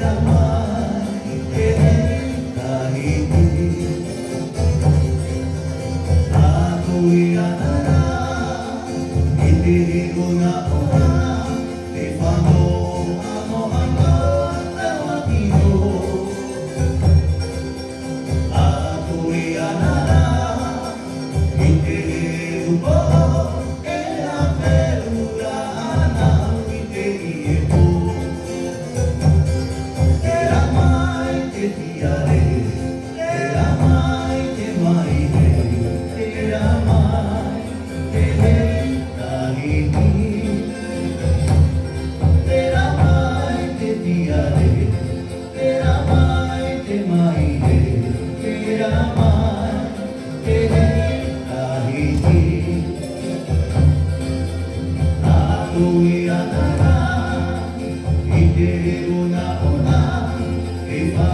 तेरा माई तेरे kahiti ako'y anara hindi ko na oras ipamo amo ang tawagino ako'y anara hindi ko po kaya perulaan ang hindi ko तेरा माई ते दिया रे तेरा माई ते माई रे तेरा माई तेरे kahiti तेरा माई ते दिया रे तेरा माई ते माई रे तेरा माई तेरे kahiti ako'y anara hindi ko na una iba